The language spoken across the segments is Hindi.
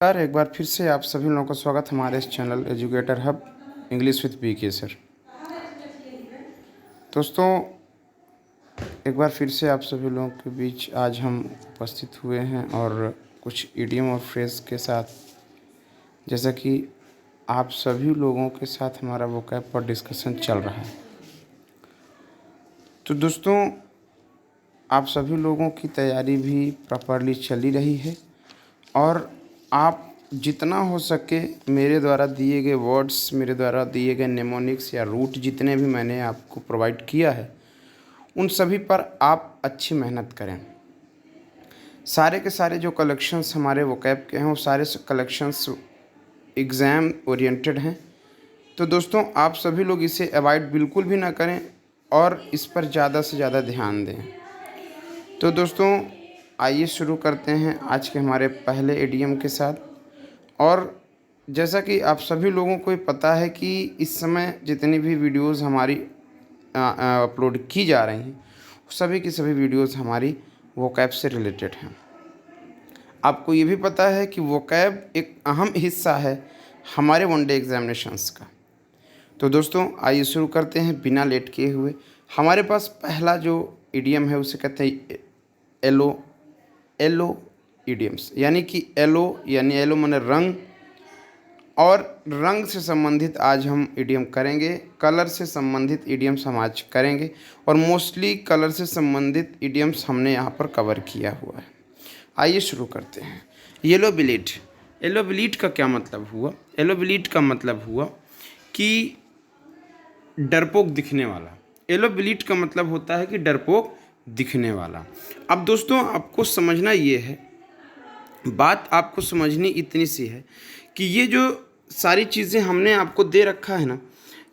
नमस्कार। एक बार फिर से आप सभी लोगों का स्वागत हमारे इस channel educator hub English with PK sir. दोस्तों, एक बार फिर से आप सभी लोगों के बीच आज हम उपस्थित हुए हैं और कुछ इडियम और फ्रेज के साथ, जैसा कि आप सभी लोगों के साथ हमारा वोकैब पर डिस्कशन चल रहा है। तो दोस्तों, आप सभी लोगों की तैयारी भी प्रॉपरली चली रही है और आप जितना हो सके मेरे द्वारा दिए गए वर्ड्स, मेरे द्वारा दिए गए नेमोनिक्स या रूट जितने भी मैंने आपको प्रोवाइड किया है, उन सभी पर आप अच्छी मेहनत करें। सारे के सारे जो कलेक्शंस हमारे वोकैब के हैं वो सारे कलेक्शंस एग्ज़ाम ओरिएंटेड हैं। तो दोस्तों, आप सभी लोग इसे अवॉइड बिल्कुल भी ना करें और इस पर ज़्यादा से ज़्यादा ध्यान दें। तो दोस्तों, आइए शुरू करते हैं आज के हमारे पहले इडियम के साथ। और जैसा कि आप सभी लोगों को पता है कि इस समय जितनी भी वीडियोस हमारी अपलोड की जा रही हैं, सभी की सभी वीडियोस हमारी वोकैब से रिलेटेड हैं। आपको ये भी पता है कि वोकैब एक अहम हिस्सा है हमारे वनडे एग्जामिनेशंस का। तो दोस्तों, आइए शुरू करते हैं बिना लेट किए हुए। हमारे पास पहला जो इडियम है उसे कहते हैं एलो इडियम्स, यानी कि एलो माने रंग, और रंग से संबंधित आज हम इडियम करेंगे। कलर से संबंधित इडियम्स हम आज करेंगे और मोस्टली कलर से संबंधित इडियम्स हमने यहाँ पर कवर किया हुआ है। आइए शुरू करते हैं। येलो बिलीट। येलो बिलीट का क्या मतलब हुआ? येलो बिलीट का मतलब हुआ कि डरपोक दिखने वाला। येलो बिलीट का मतलब होता है कि डरपोक दिखने वाला। अब दोस्तों, आपको समझना ये है, बात आपको समझनी इतनी सी है कि ये जो सारी चीज़ें हमने आपको दे रखा है ना,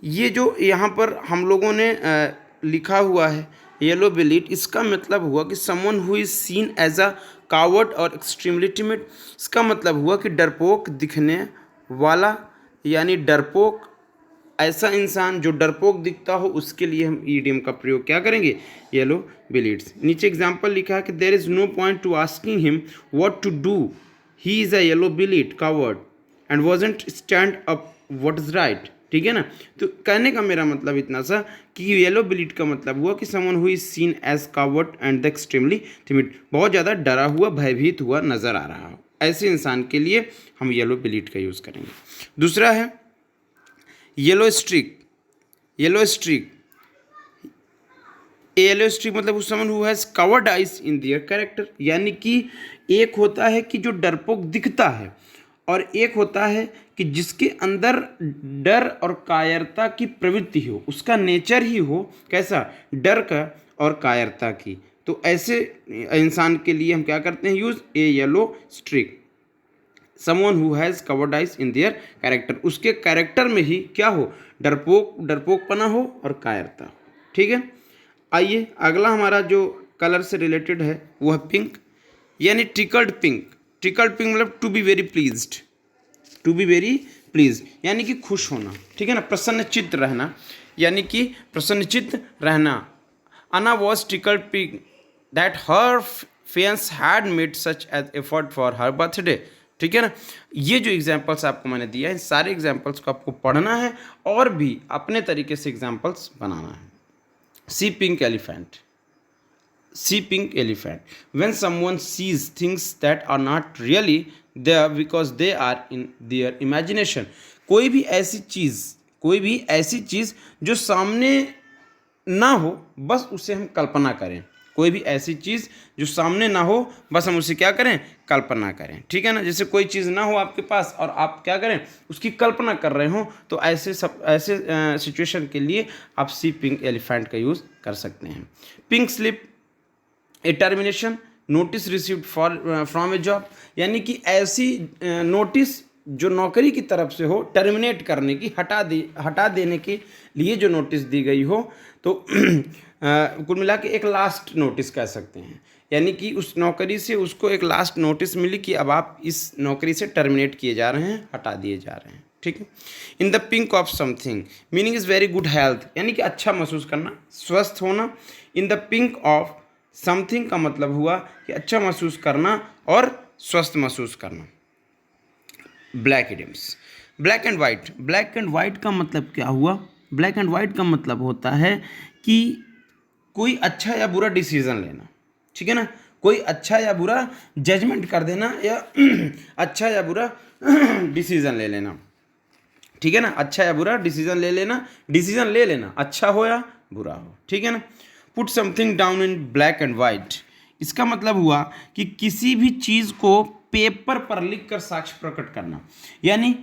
ये जो यहाँ पर हम लोगों ने लिखा हुआ है येलो बिलीट, इसका मतलब हुआ कि someone who is seen as a coward और एक्सट्रीमली टिमिड। इसका मतलब हुआ कि डरपोक दिखने वाला, यानी डरपोक, ऐसा इंसान जो डरपोक दिखता हो, उसके लिए हम ईडियम का प्रयोग क्या करेंगे? Yellow bellied. नीचे एग्जाम्पल लिखा है कि there is no point to asking him what to do, he is a yellow bellied coward and wasn't stand up what is right. ठीक है ना? तो कहने का मेरा मतलब इतना सा कि येलो बिलीड का मतलब हुआ कि someone who is seen as coward and the extremely timid, बहुत ज़्यादा डरा हुआ, भयभीत हुआ नजर आ रहा हो, ऐसे इंसान के लिए हम येलो बिलीड का यूज़ करेंगे। दूसरा है yellow streak. Yellow streak, yellow streak मतलब उस someone who has covered eyes in their character, यानी कि एक होता है कि जो डरपोक दिखता है और एक होता है कि जिसके अंदर डर और कायरता की प्रवृत्ति हो, उसका नेचर ही हो कैसा? डर का और कायरता की। तो ऐसे इंसान के लिए हम क्या करते हैं? Use A yellow streak. Someone who has covered eyes in their character, उसके कैरेक्टर में ही क्या हो? डरपोकपना हो और कायरता हो। ठीक है? आइए, अगला हमारा जो कलर से रिलेटेड है वो है पिंक, यानी टिकल्ड पिंक। टिकल्ड पिंक मतलब to be very pleased, to be very please, यानी कि खुश होना। ठीक है ना? प्रसन्नचित्त रहना, यानी कि प्रसन्नचित्त रहना। Anna was tickled pink that her fiance had made such as effort for her birthday. ठीक है ना? ये जो एग्जाम्पल्स आपको मैंने दिया है, सारे एग्जाम्पल्स को आपको पढ़ना है और भी अपने तरीके से एग्जाम्पल्स बनाना है। See pink elephant. See pink elephant. When someone sees things that are not really there because they are in their imagination. कोई भी ऐसी चीज़ जो सामने ना हो, बस उसे हम कल्पना करें। कोई भी ऐसी चीज़ जो सामने ना हो, बस हम उसे क्या करें? कल्पना करें। ठीक है ना? जैसे कोई चीज़ ना हो आपके पास और आप क्या करें? उसकी कल्पना कर रहे हो, तो ऐसे सिचुएशन के लिए आप सी पिंक एलिफेंट का यूज़ कर सकते हैं। Pink slip, A termination notice received from A job, यानी कि ऐसी नोटिस जो नौकरी की तरफ से हो, टर्मिनेट करने की, हटा देने के लिए जो नोटिस दी गई हो, तो कुल मिला के एक लास्ट नोटिस कह सकते हैं, यानी कि उस नौकरी से उसको एक लास्ट नोटिस मिली कि अब आप इस नौकरी से टर्मिनेट किए जा रहे हैं, हटा दिए जा रहे हैं। ठीक है? In the pink of something, meaning is very good health, यानी कि अच्छा महसूस करना, स्वस्थ होना। In the pink of something का मतलब हुआ कि अच्छा महसूस करना और स्वस्थ महसूस करना। Black idioms. Black and white, black and white का मतलब क्या हुआ? ब्लैक एंड वाइट का मतलब होता है कि कोई अच्छा या बुरा डिसीजन लेना, ठीक है ना, कोई अच्छा या बुरा जजमेंट कर देना, या अच्छा या बुरा डिसीजन ले लेना, ठीक है ना, अच्छा या बुरा डिसीजन ले लेना, अच्छा हो या बुरा हो, ठीक है ना। Put something down in black and white, इसका मतलब हुआ कि किसी भी चीज़ को पेपर पर लिख कर साक्ष्य प्रकट करना, यानी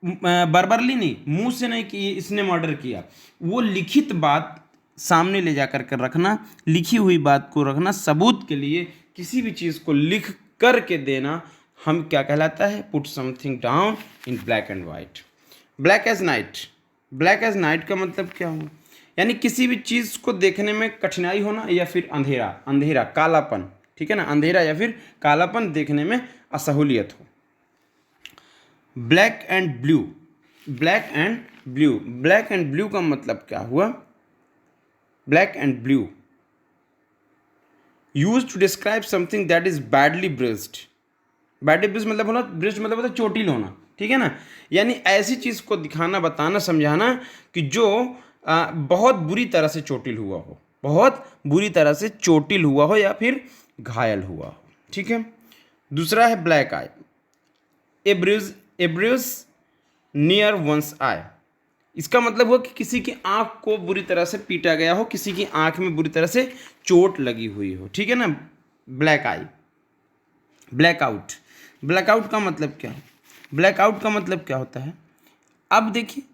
बर्बरली नहीं, मुंह से नहीं कि इसने मर्डर किया, वो लिखित बात सामने ले जाकर कर रखना, लिखी हुई बात को रखना सबूत के लिए, किसी भी चीज़ को लिख कर के देना, हम क्या कहलाता है? Put something down in black and white. Black as night, black as night का मतलब क्या हुआ? यानी किसी भी चीज़ को देखने में कठिनाई होना, या फिर अंधेरा, अंधेरा कालापन, ठीक है ना, अंधेरा या फिर कालापन देखने में असहूलियत हो। Black and blue, black and blue, black and blue का मतलब क्या हुआ? Black and blue use to describe something that is badly bruised, badly bruise मतलब होना, ब्रिज मतलब होता है चोटिल होना, ठीक है ना, यानी ऐसी चीज़ को दिखाना, बताना, समझाना कि जो बहुत बुरी तरह से चोटिल हुआ हो, बहुत बुरी तरह से चोटिल हुआ हो या फिर घायल हुआ हो, ठीक है। दूसरा है black eye, a bruise near one's eye, इसका मतलब हुआ कि किसी की आंख को बुरी तरह से पीटा गया हो, किसी की आंख में बुरी तरह से चोट लगी हुई हो, ठीक है ना, ब्लैक आई। ब्लैकआउट, ब्लैकआउट का मतलब क्या है? ब्लैकआउट का मतलब क्या होता है? अब देखिए,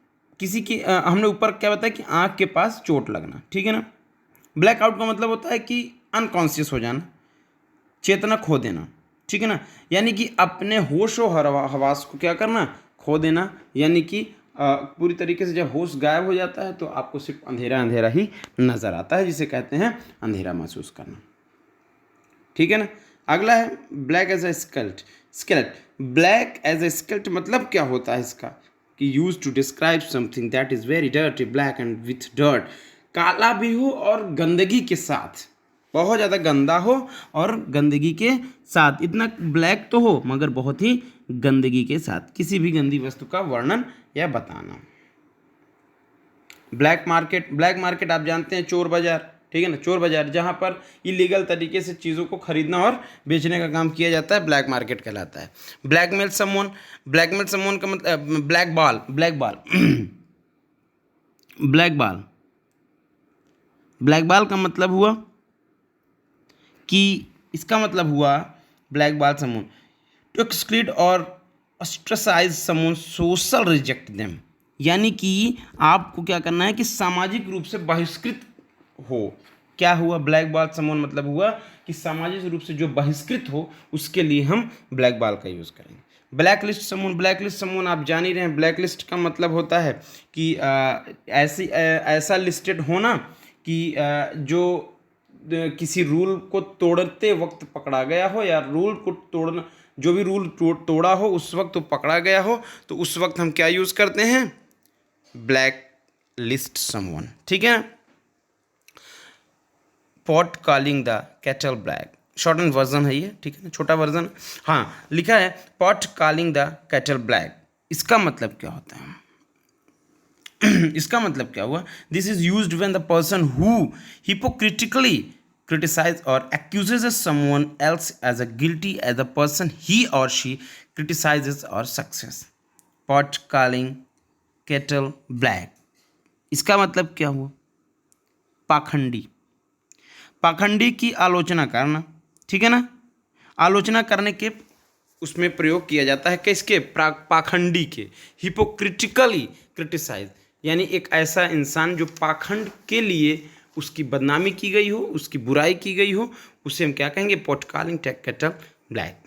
किसी की हमने ऊपर क्या बताया कि आंख के पास चोट लगना, ठीक है ना। ब्लैकआउट का मतलब होता है कि अनकॉन्शियस हो जाना, चेतना खो देना, ठीक है ना, यानी कि अपने होश और हवास को क्या करना? खो देना, यानी कि पूरी तरीके से जब होश गायब हो जाता है तो आपको सिर्फ अंधेरा अंधेरा ही नज़र आता है, जिसे कहते हैं अंधेरा महसूस करना, ठीक है ना। अगला है black as a skillet, skillet, black as a skillet मतलब क्या होता है इसका? कि use to describe something that is very dirty, black and with dirt, काला भी हो और गंदगी के साथ, बहुत ज़्यादा गंदा हो और गंदगी के साथ, इतना ब्लैक तो हो मगर बहुत ही गंदगी के साथ, किसी भी गंदी वस्तु का वर्णन या बताना। ब्लैक मार्केट, ब्लैक मार्केट आप जानते हैं, चोर बाजार, ठीक है ना, चोर बाजार, जहाँ पर इलीगल तरीके से चीज़ों को खरीदना और बेचने का काम किया जाता है, ब्लैक मार्केट कहलाता है। ब्लैकमेल समवन, ब्लैकमेल समवन का मतलब black ball, black ball black ball, black ball का मतलब हुआ कि, इसका मतलब हुआ black ball someone to exclude और ostracise someone, social reject them, यानी कि आपको क्या करना है कि सामाजिक रूप से बहिष्कृत हो। क्या हुआ? ब्लैक बॉल समवन मतलब हुआ कि सामाजिक रूप से जो बहिष्कृत हो उसके लिए हम ब्लैक बॉल का यूज़ करेंगे। Black list someone, black list someone आप जान ही रहे हैं, ब्लैक लिस्ट का मतलब होता है कि ऐसा लिस्टेड होना कि जो किसी रूल को तोड़ते वक्त पकड़ा गया हो, या रूल को तोड़ना, जो भी रूल तोड़ा हो उस वक्त तो पकड़ा गया हो, तो उस वक्त हम क्या यूज़ करते हैं? ब्लैक लिस्ट समवन, ठीक है। Pot calling the kettle black, shorten version है ये, ठीक है ना, छोटा वर्जन। हाँ, लिखा है pot calling the kettle black, इसका मतलब क्या होता है? इसका मतलब क्या हुआ? This is used when the person who hypocritically criticize or accuses someone else as a guilty as the person he or she criticizes or success. Pot calling kettle black, इसका मतलब क्या हुआ? पाखंडी, पाखंडी की आलोचना करना, ठीक है ना, आलोचना करने के उसमें प्रयोग किया जाता है किसके? पाखंडी के। हिपोक्रिटिकली क्रिटिसाइज, यानी एक ऐसा इंसान जो पाखंड के लिए उसकी बदनामी की गई हो, उसकी बुराई की गई हो, उसे हम क्या कहेंगे? Pot calling cattle black.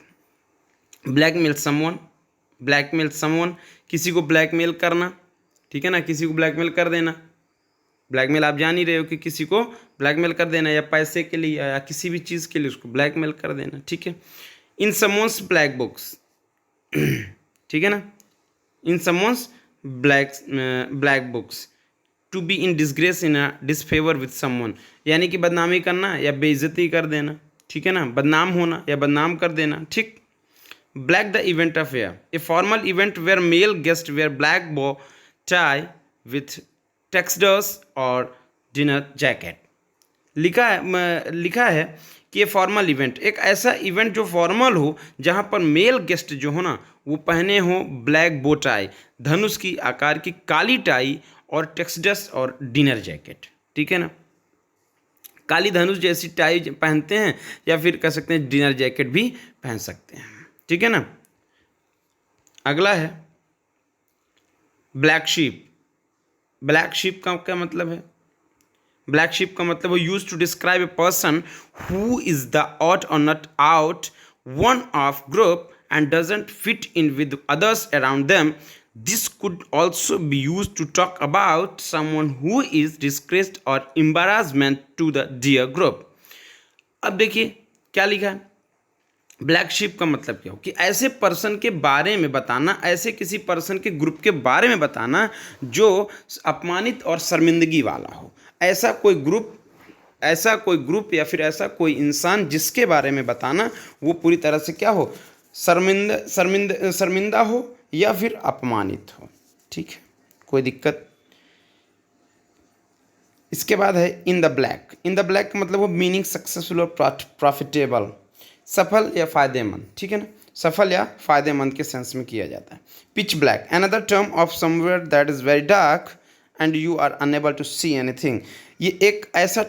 Blackmail someone, blackmail someone, किसी को ब्लैकमेल करना, ठीक है ना, किसी को ब्लैकमेल कर देना। ब्लैकमेल आप जान ही रहे हो कि किसी को ब्लैकमेल कर देना, या पैसे के लिए या किसी भी चीज़ के लिए उसको ब्लैकमेल कर देना, ठीक है। इन समवन्स ब्लैक बुक्स, ठीक है ना, in someone's black books, to be in disgrace in a disfavour with someone, यानी कि बदनामी करना या बेइज्जती कर देना, ठीक है ना, बदनाम होना या बदनाम कर देना, ठीक। Black the event affair, a formal event where male guests wear black bow tie with tuxedos or dinner jacket. लिखा है कि ये फॉर्मल इवेंट, एक ऐसा इवेंट जो फॉर्मल हो, जहाँ पर मेल गेस्ट जो हो ना वो पहने हो ब्लैक बो टाई, धनुष की आकार की काली टाई और टक्सडस और डिनर जैकेट। ठीक है ना, काली धनुष जैसी टाई पहनते हैं या फिर कह सकते हैं डिनर जैकेट भी पहन सकते हैं। ठीक है ना। अगला है ब्लैक शीप। ब्लैक शीप का क्या मतलब है? ब्लैक शीप का मतलब वो use to describe a person who is the odd और not out one of group and doesn't fit in with others around them. This could also be use to talk about someone who is disgraced और embarrassment to the dear group. अब देखिए क्या लिखा है। ब्लैक शीप का मतलब क्या हो कि ऐसे पर्सन के बारे में बताना, ऐसे किसी पर्सन के ग्रुप के बारे में बताना जो अपमानित और शर्मिंदगी वाला हो। ऐसा कोई ग्रुप या फिर ऐसा कोई इंसान जिसके बारे में बताना वो पूरी तरह से क्या हो, शर्मिंदा हो या फिर अपमानित हो। ठीक है, कोई दिक्कत। इसके बाद है in the black. In the black का मतलब वो मीनिंग सक्सेसफुल और प्रॉफिटेबल, सफल या फायदेमंद। ठीक है ना, सफल या फायदेमंद के सेंस में किया जाता है। Pitch black, another term of somewhere that is very dark and you are unable to see anything. ये एक ऐसा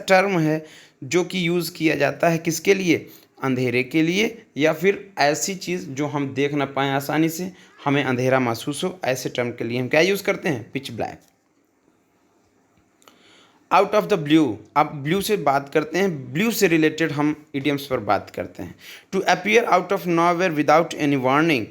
टर्म है जो कि यूज़ किया जाता है किसके लिए? अंधेरे के लिए, या फिर ऐसी चीज़ जो हम देख ना पाएँ आसानी से, हमें अंधेरा महसूस हो, ऐसे टर्म के लिए हम क्या यूज़ करते हैं? Pitch black. Out of the blue, अब ब्लू से बात करते हैं, ब्लू से रिलेटेड हम इडियम्स पर बात करते हैं। To appear out of nowhere without any warning,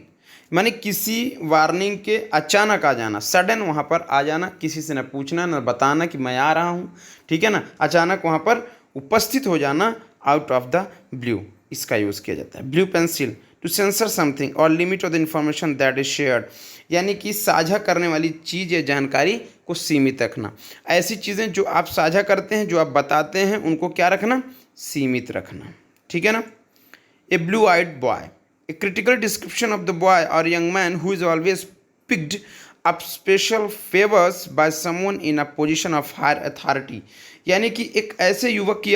माने किसी वार्निंग के अचानक आ जाना, सडन वहाँ पर आ जाना, किसी से न पूछना न बताना कि मैं आ रहा हूँ। ठीक है ना, अचानक वहाँ पर उपस्थित हो जाना, आउट ऑफ द ब्लू, इसका यूज़ किया जाता है। Blue pencil, to censor something और limit of the information that is shared, यानी कि साझा करने वाली चीज़ या जानकारी को सीमित रखना। ऐसी चीज़ें जो आप साझा करते हैं, जो आप बताते हैं, उनको क्या रखना? सीमित रखना। ठीक है ना। A blue eyed boy, a critical description of the boy और young man who is always picked up special favours by someone in a position of higher authority, यानी कि एक ऐसे युवक की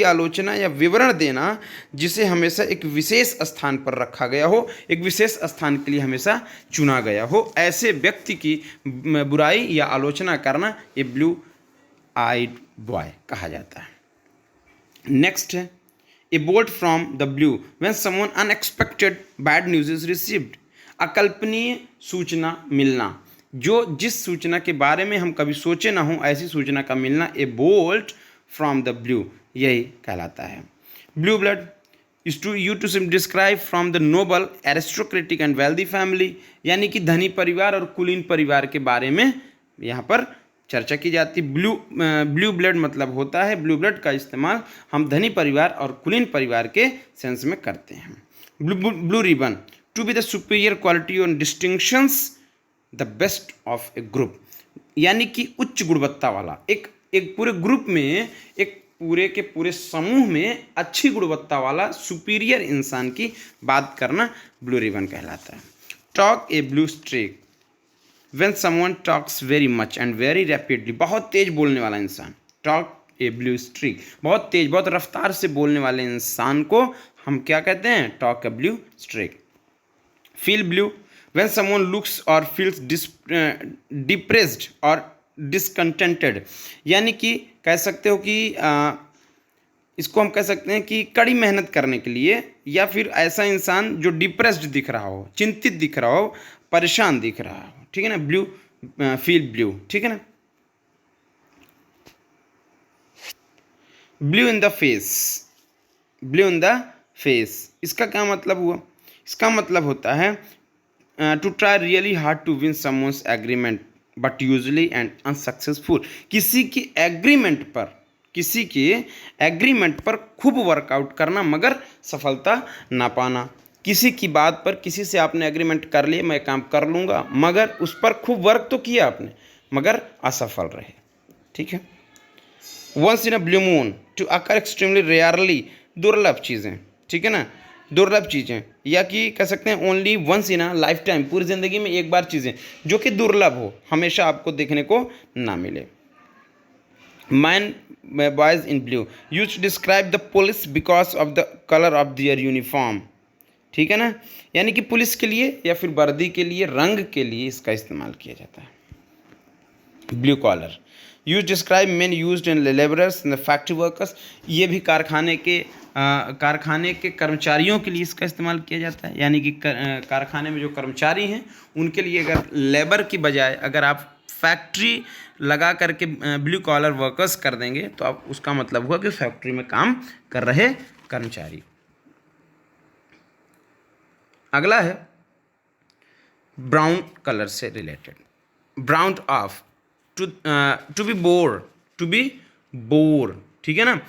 आलोचना या विवरण देना जिसे हमेशा एक विशेष स्थान पर रखा गया हो, एक विशेष स्थान के लिए हमेशा चुना गया हो, ऐसे व्यक्ति की बुराई या आलोचना करना ये ब्लू आइड बॉय कहा जाता है। नेक्स्ट है ए bolt from the blue when someone unexpected bad news is received, अकल्पनीय सूचना मिलना, जो जिस सूचना के बारे में हम कभी सोचे ना हो, ऐसी सूचना का मिलना, a bolt from the blue, यही कहलाता है। Blue blood is to describe from the noble aristocratic and wealthy family, यानी कि धनी परिवार और कुलीन परिवार के बारे में यहाँ पर चर्चा की जाती है। ब्लू ब्लड मतलब होता है, ब्लू ब्लड का इस्तेमाल हम धनी परिवार और कुलीन परिवार के सेंस में करते हैं। Blue ribbon, to be the superior quality और distinctions the best of a group, यानी कि उच्च गुणवत्ता वाला, एक पूरे ग्रुप में, एक पूरे के पूरे समूह में अच्छी गुणवत्ता वाला सुपीरियर इंसान की बात करना ब्लू रिबन कहलाता है। Talk A blue streak, when someone talks very much and very rapidly, बहुत तेज बोलने वाला इंसान। टॉक ए ब्लू स्ट्रीक, बहुत तेज, बहुत रफ्तार से बोलने वाले इंसान को हम क्या कहते हैं? Talk A blue streak. Feel blue, when someone looks और फील्स डिप्रेस्ड और डिसकंटेंटेड, यानी कि कह सकते हो कि इसको हम कह सकते हैं कि कड़ी मेहनत करने के लिए, या फिर ऐसा इंसान जो डिप्रेस्ड दिख रहा हो, चिंतित दिख रहा हो, परेशान दिख रहा हो। ठीक है ना, ब्लू, फील ब्लू। ठीक है ना। Blue in the face, blue in the face, इसका क्या मतलब हुआ? इसका मतलब होता है to try really hard to win someone's agreement but usually and unsuccessful, किसी के एग्रीमेंट पर खूब वर्कआउट करना मगर सफलता ना पाना। किसी की बात पर, किसी से आपने एग्रीमेंट कर लिया, मैं काम कर लूँगा, मगर उस पर खूब वर्क तो किया आपने मगर असफल रहे। ठीक है। Once in a blue moon, to occur extremely rarely दुर्लभ चीज़ें, ठीक है ना, दुर्लभ चीज़ें, या कि कह सकते हैं only once in a lifetime, पूरी ज़िंदगी में एक बार चीज़ें जो कि दुर्लभ हो, हमेशा आपको देखने को ना मिले। Man boys in blue use to describe the police because of the colour of their uniform, ठीक है ना, यानी कि पुलिस के लिए या फिर वर्दी के लिए, रंग के लिए इसका इस्तेमाल किया जाता है। Blue collar use describe men used in labourers in the factory workers, ये भी कारखाने के कर्मचारियों के लिए इसका इस्तेमाल किया जाता है, यानी कि कारखाने में जो कर्मचारी हैं उनके लिए अगर लेबर की बजाय अगर आप फैक्ट्री लगा करके ब्लू कॉलर वर्कर्स कर देंगे तो आप उसका मतलब हुआ कि फैक्ट्री में काम कर रहे कर्मचारी। अगला है ब्राउन कलर से related, brown off, to be bored, ठीक है ना,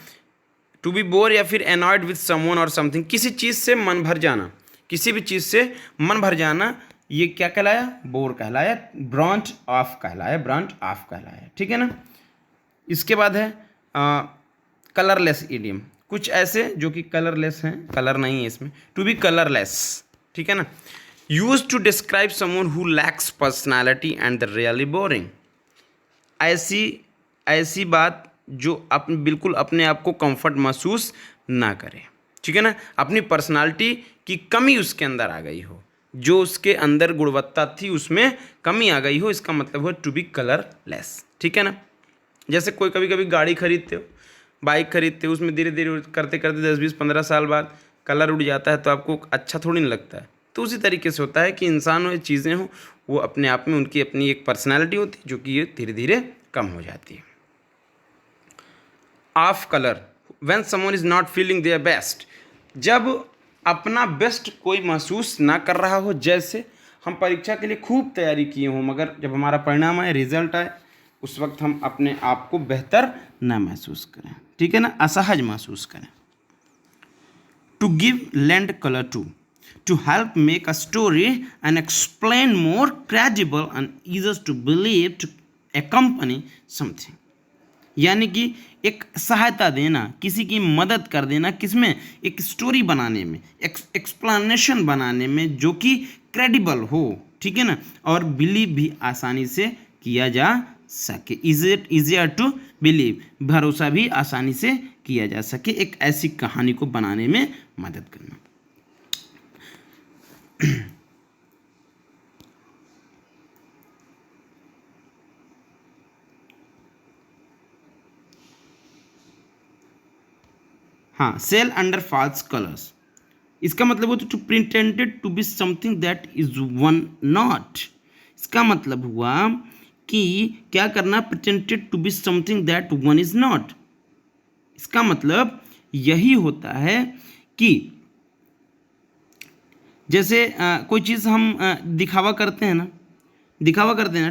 टू बी बोर या फिर एनॉयड विथ समवन और समथिंग, किसी चीज़ से मन भर जाना, किसी भी चीज़ से मन भर जाना, ये क्या कहलाया, बोर कहलाया, ब्राउन ऑफ कहलाया, ब्राउन ऑफ कहलाया, ठीक है ना। इसके बाद है कलरलेस इडियम, कुछ ऐसे जो कि कलरलेस हैं, कलर नहीं है इसमें, टू बी कलरलेस, ठीक है ना, use to describe someone who lacks personality and the really boring, ऐसी बात जो बिल्कुल अपने आप को कंफर्ट महसूस ना करे, ठीक है ना, अपनी पर्सनालिटी की कमी उसके अंदर आ गई हो, जो उसके अंदर गुणवत्ता थी उसमें कमी आ गई हो, इसका मतलब है टू बी कलरलेस, ठीक है ना। जैसे कोई कभी कभी गाड़ी खरीदते हो, बाइक खरीदते हो, उसमें धीरे धीरे करते करते 10-20-15 साल बाद कलर उड़ जाता है तो आपको अच्छा थोड़ी नहीं लगता है। तो उसी तरीके से होता है कि इंसान हो या चीज़ें हों, वो अपने आप में उनकी अपनी एक पर्सनैलिटी होती है जो कि ये धीरे धीरे कम हो जाती है। Of colour when someone is not feeling their best, जब अपना बेस्ट कोई महसूस ना कर रहा हो, जैसे हम परीक्षा के लिए खूब तैयारी किए हों मगर जब हमारा परिणाम आए, रिजल्ट आए, उस वक्त हम अपने आप को बेहतर ना महसूस करें, ठीक है ना, असहज महसूस करें। To give land colour to help make a story and explain more credible and easier to believe to accompany something, यानी कि एक सहायता देना, किसी की मदद कर देना, किसमें, एक स्टोरी बनाने में, एक्सप्लेनेशन बनाने में जो कि क्रेडिबल हो, ठीक है ना, और बिलीव भी आसानी से किया जा सके, इजियर टू बिलीव, भरोसा भी आसानी से किया जा सके, एक ऐसी कहानी को बनाने में मदद करना। हाँ, सेल अंडर फॉल्स कलर्स, इसका मतलब होता है to pretended to be something that is one not, इसका मतलब हुआ कि क्या करना, pretended to be something that one is not, इसका मतलब यही होता है कि जैसे कोई चीज़ हम दिखावा करते हैं ना,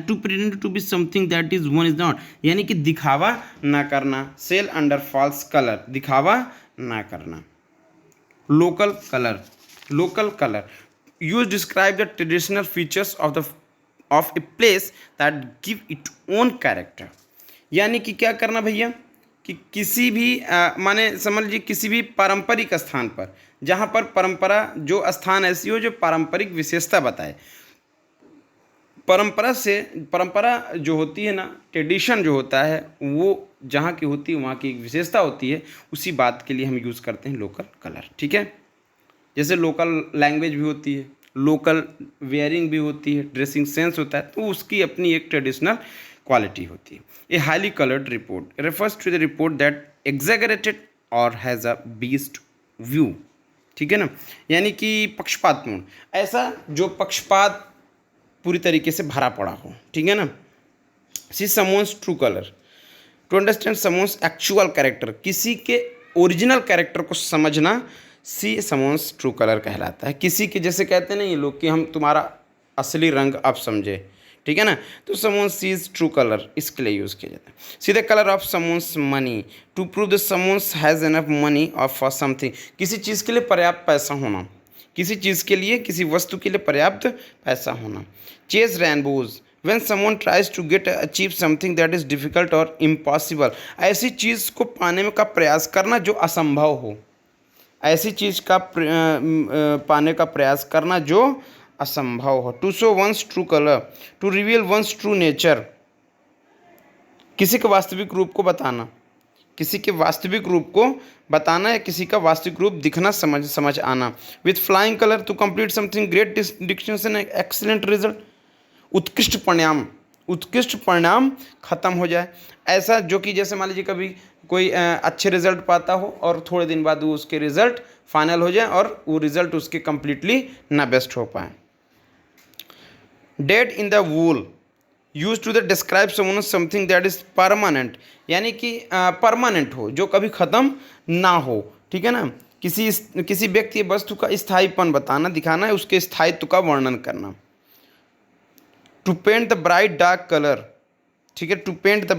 to pretend to be something that is one is not, यानी कि दिखावा ना करना, सेल अंडर फॉल्स कलर, दिखावा ना करना। Local colour use describe the traditional features of a place that give it own character, यानी कि क्या करना भैया कि किसी भी माने समझ लीजिए किसी भी पारंपरिक स्थान पर, जहाँ पर परंपरा, जो स्थान ऐसी हो जो पारंपरिक विशेषता बताए, परंपरा जो होती है ना, ट्रेडिशन जो होता है वो जहाँ की होती है वहाँ की एक विशेषता होती है, उसी बात के लिए हम यूज़ करते हैं लोकल कलर, ठीक है। जैसे लोकल लैंग्वेज भी होती है, लोकल वेयरिंग भी होती है, ड्रेसिंग सेंस होता है, तो उसकी अपनी एक ट्रेडिशनल क्वालिटी होती है। A highly coloured report refers to the report that exaggerated और हैज़ अ बीस्ट व्यू, ठीक है ना, यानी कि पक्षपातपूर्ण, ऐसा जो पक्षपात पूरी तरीके से भरा पड़ा हो, ठीक है ना। See someone's true colour to understand someone's actual character, किसी के ओरिजिनल कैरेक्टर को समझना सी समोन्स ट्रू कलर कहलाता है। किसी के, जैसे कहते हैं ना ये लोग कि हम तुम्हारा असली रंग अब समझे, ठीक है ना, तो समोन्स सीज ट्रू कलर इसके लिए यूज़ किया जाता है। See the colour of someone's money to prove the someone's has enough money और फॉर समथिंग, किसी चीज़ के लिए पर्याप्त पैसा होना, किसी चीज़ के लिए, किसी वस्तु के लिए पर्याप्त पैसा होना। Chase rainbows when someone tries to get achieve something that is difficult और इम्पॉसिबल, ऐसी चीज़ को पाने में का प्रयास करना जो असंभव हो, ऐसी चीज़ का पाने का प्रयास करना जो असंभव हो। To show one's true colour, to reveal one's true nature, किसी के वास्तविक रूप को बताना, किसी के वास्तविक रूप को बताना या किसी का वास्तविक रूप दिखना, समझ आना। With flying colour to complete something great distinction and excellent result, उत्कृष्ट परिणाम खत्म हो जाए। ऐसा जो कि जैसे मान लीजिए कभी कोई अच्छे रिजल्ट पाता हो और थोड़े दिन बाद वो उसके रिजल्ट फाइनल हो जाए और वो रिजल्ट उसके कंप्लीटली ना बेस्ट हो पाए। Dyed in the wool, use to the describe someone something that is permanent, यानी कि परमानेंट हो, जो कभी ख़त्म ना हो, ठीक है ना। किसी व्यक्ति या वस्तु का स्थायीपन बताना, दिखाना है, उसके स्थायित्व का वर्णन करना। To paint the bright dark colour, ठीक है, to paint the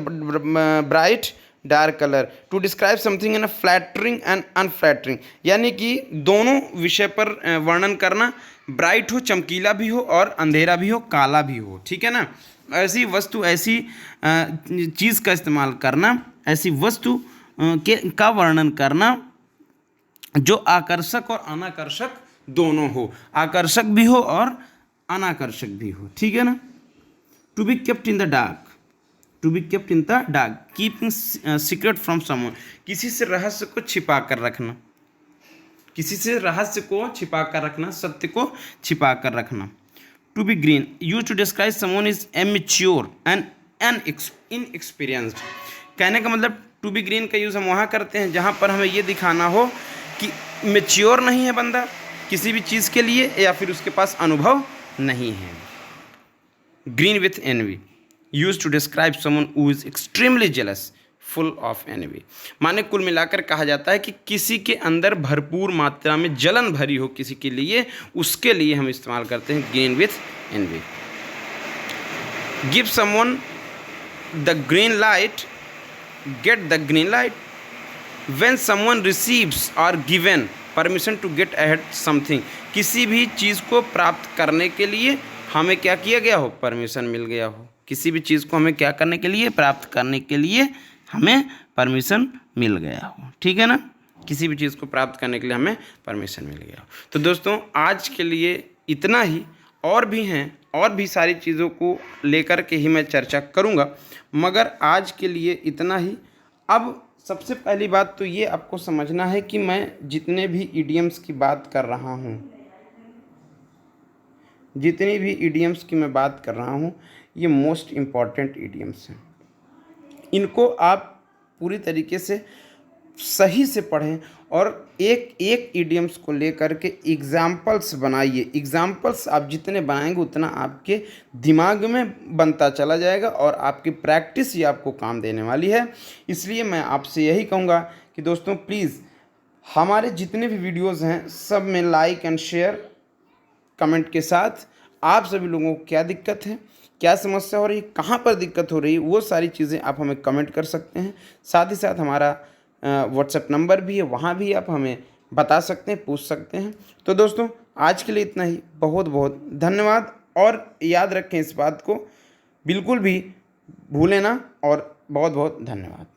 bright dark colour, to describe something in a flattering and unflattering, यानी कि दोनों विषय पर वर्णन करना, ब्राइट हो, चमकीला भी हो, और अंधेरा भी हो, काला भी हो, ठीक है ना। ऐसी वस्तु, ऐसी चीज़ का इस्तेमाल करना, ऐसी वस्तु का वर्णन करना जो आकर्षक और अनाकर्षक दोनों हो, आकर्षक भी हो और अनाकर्षक भी हो, ठीक है ना। To be kept in the dark, to be kept in the dark, keeping secret from someone, किसी से रहस्य को छिपा कर रखना, किसी से रहस्य को छिपा कर रखना, सत्य को छिपा कर रखना। To be green, use to describe someone is amateur and inexperienced, कहने का मतलब टू बी ग्रीन का यूज़ हम वहाँ करते हैं जहाँ पर हमें ये दिखाना हो कि मेच्योर नहीं है बंदा किसी भी चीज़ के लिए, या फिर उसके पास अनुभव नहीं है। Green with envy, use to describe someone who is extremely jealous full of envy, माने कुल मिलाकर कहा जाता है कि किसी के अंदर भरपूर मात्रा में जलन भरी हो किसी के लिए, उसके लिए हम इस्तेमाल करते हैं green with envy. Give someone the green light, get the green light, when someone receives और given permission to get ahead something, किसी भी चीज़ को प्राप्त करने के लिए हमें क्या किया गया हो, परमिशन मिल गया हो। किसी भी चीज़ को हमें क्या करने के लिए, प्राप्त करने के लिए हमें परमिशन मिल गया हो, ठीक है ना। किसी भी चीज़ को प्राप्त करने के लिए हमें परमिशन मिल गया हो। तो दोस्तों आज के लिए इतना ही, और भी हैं, और भी सारी चीज़ों को लेकर के ही मैं चर्चा करूँगा, मगर आज के लिए इतना ही। अब सबसे पहली बात तो ये आपको समझना है कि मैं जितने भी इडियम्स की बात कर रहा हूँ, जितनी भी इडियम्स की मैं बात कर रहा हूँ, ये मोस्ट इम्पॉर्टेंट इडियम्स हैं। इनको आप पूरी तरीके से सही से पढ़ें और एक एक इडियम्स को लेकर के एग्जाम्पल्स बनाइए। एग्जाम्पल्स आप जितने बनाएंगे उतना आपके दिमाग में बनता चला जाएगा और आपकी प्रैक्टिस ही आपको काम देने वाली है। इसलिए मैं आपसे यही कहूँगा कि दोस्तों प्लीज़ हमारे जितने भी वीडियोज़ हैं सब में लाइक एंड शेयर कमेंट के साथ आप सभी लोगों को क्या दिक्कत है, क्या समस्या हो रही है, कहाँ पर दिक्कत हो रही है, वो सारी चीज़ें आप हमें कमेंट कर सकते हैं। साथ ही साथ हमारा व्हाट्सएप नंबर भी है, वहाँ भी आप हमें बता सकते हैं, पूछ सकते हैं। तो दोस्तों आज के लिए इतना ही, बहुत बहुत धन्यवाद। और याद रखें इस बात को, बिल्कुल भी भूलें ना, और बहुत बहुत धन्यवाद।